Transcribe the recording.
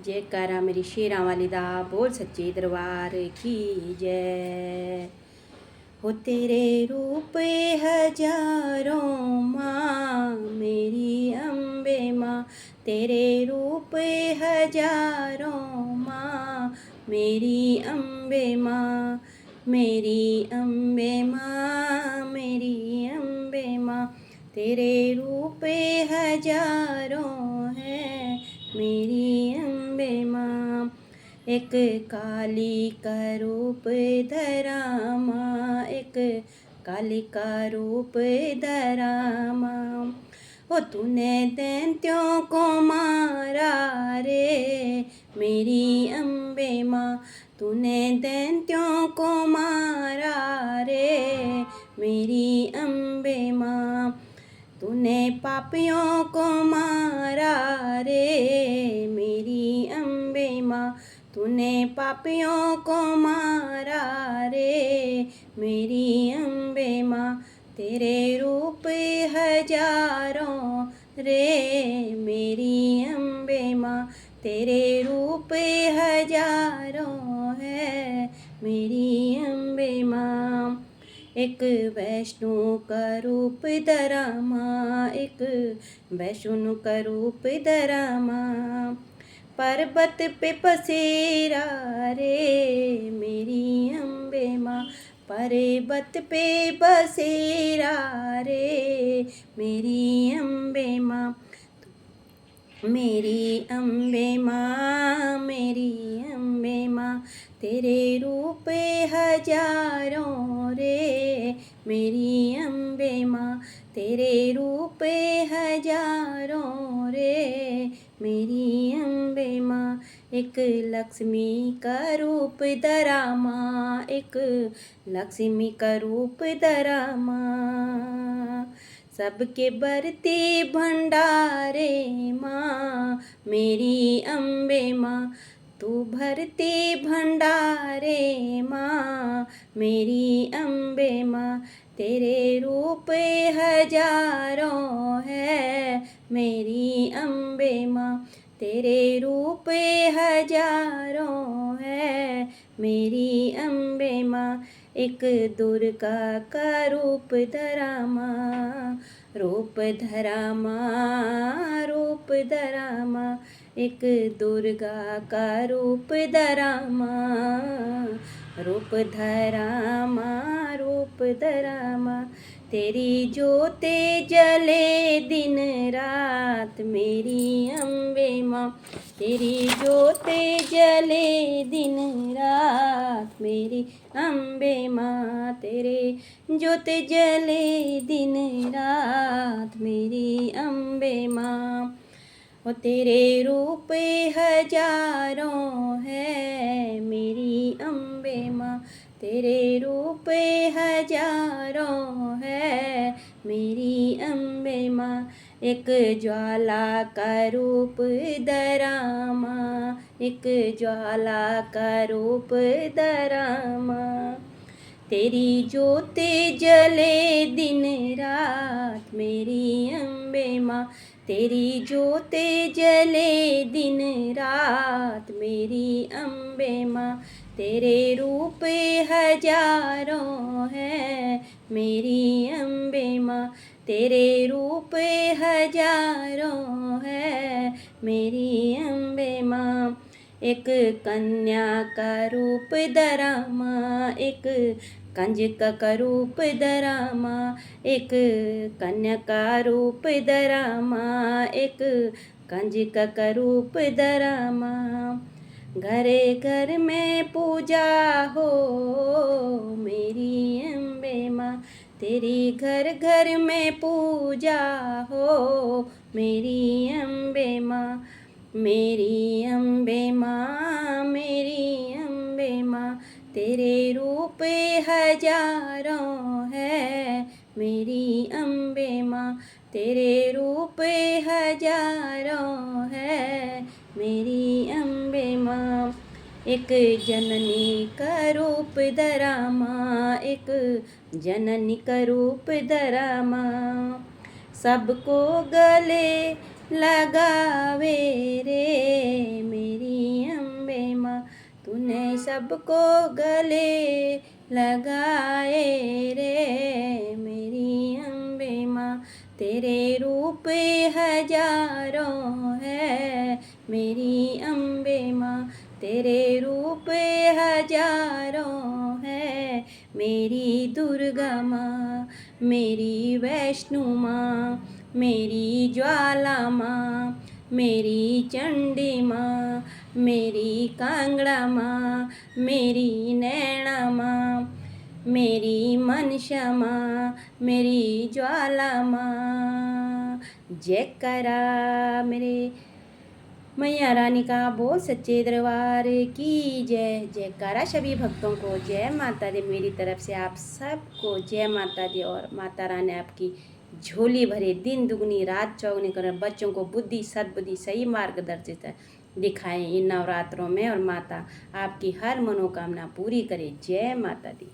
जयकारा मेरी शेरां वाली दा, बोल सच्चे दरबार की जय। हो तेरे रूप हजारों माँ मेरी अम्बे माँ, तेरे रूप हजारों माँ मेरी अम्बे माँ, मेरी अम्बे माँ, मेरी अम्बे माँ, तेरे रूप हजारों हैं मेरी अम्बे माँ। एक काली का रूप धरा माँ, एक काली का रूप धरा माँ। ओ तूने दैत्यों को मारा रे मेरी अम्बे माँ, तूने दैत्यों को मारा रे मेरी अम्बे माँ, तूने पापियों को मारा रे मेरी अम्बे माँ, तूने पापियों को मारा रे मेरी अम्बे माँ। तेरे रूप हजारों रे मेरी अम्बे माँ, तेरे रूप हजारों है मेरी अम्बे माँ। एक वैष्णो का रूप धरा माँ, एक वैष्णो का रूप धरा माँ। पर्वत पे पसेरा रे मेरी अम्बे माँ, पर्वत पे बसेरा रे मेरी अम्बे माँ, मेरी अम्बे माँ, मेरी अम्बे माँ, तेरे रूप हजारों रे मेरी अम्बे माँ, तेरे रूप हजारों रे मेरी अम्बे माँ। एक लक्ष्मी का रूप धरा माँ, एक लक्ष्मी का रूप धरा माँ, सबके बरती भंडारे माँ मेरी अम्बे माँ, तू भरती भंडारे माँ मेरी अम्बे माँ। तेरे रूप हजारों है मेरी अम्बे माँ, तेरे रूप हजारों है मेरी अम्बे माँ। एक दुर्गा का रूप धरा माँ, रूप धरा माँ, रूप धरा माँ, एक दुर्गा का रूप धरा माँ, रूप धरा माँ, रूप धरा माँ। तेरी ज्योते जले दिन रात मेरी अम्बे माँ, तेरी ज्योते जले दिन रात मेरी अम्बे माँ, तेरे ज्योति जले दिन रात मेरी अम्बे माँ। ओ तेरे रूप हजारों है मेरी अम्बे माँ, तेरे रूप हजारों है मेरी अम्बे माँ। एक ज्वाला का रूप धरा माँ, एक ज्वाला का रूप धरा माँ, तेरी ज्योति जले दिन रात मेरी अम्बे माँ, तेरी ज्योति जले दिन रात मेरी अम्बे माँ। तेरे रूप हजारों है मेरी अम्बे माँ, तेरे रूप हजारों है मेरी अम्बे माँ। एक कन्या का रूप धरा माँ, एक कंजक का रूप धरा माँ, एक कन्या का रूप धरा माँ, एक कंजक का रूप धरा माँ। घरे घर में पूजा हो मेरी अम्बे माँ, तेरी घर घर में पूजा हो मेरी अम्बे माँ, मेरी अम्बे माँ, मेरी अम्बे माँ। तेरे रूप हजारों है मेरी अम्बे माँ, तेरे रूप हजारों है मेरी अम्बे माँ। एक जननी का रूप धरा माँ, एक जननी का रूप धरा माँ, सबको गले लगावे रे मेरी सबको गले लगाए रे। मेरी अम्बे माँ तेरे रूप हजारों है। मेरी अम्बे माँ तेरे रूप हजारों है। मेरी दुर्गा माँ, मेरी वैष्णो माँ, मेरी ज्वाला माँ, मेरी चंडी माँ, मेरी कांगड़ा माँ, मेरी नैना माँ, मेरी मनसा माँ, मेरी ज्वाला माँ। जयकारा मेरे मैया रानी का, बोल सच्चे दरबार की जय। जयकारा सभी भक्तों को, जय माता दी मेरी तरफ से आप सबको जय माता दी। और माता रानी आपकी झोली भरे, दिन दुगनी रात चौगुनी करें, बच्चों को बुद्धि सद्बुद्धि सही मार्गदर्शित दिखाएं इन नवरात्रों में। और माता आपकी हर मनोकामना पूरी करे। जय माता दी।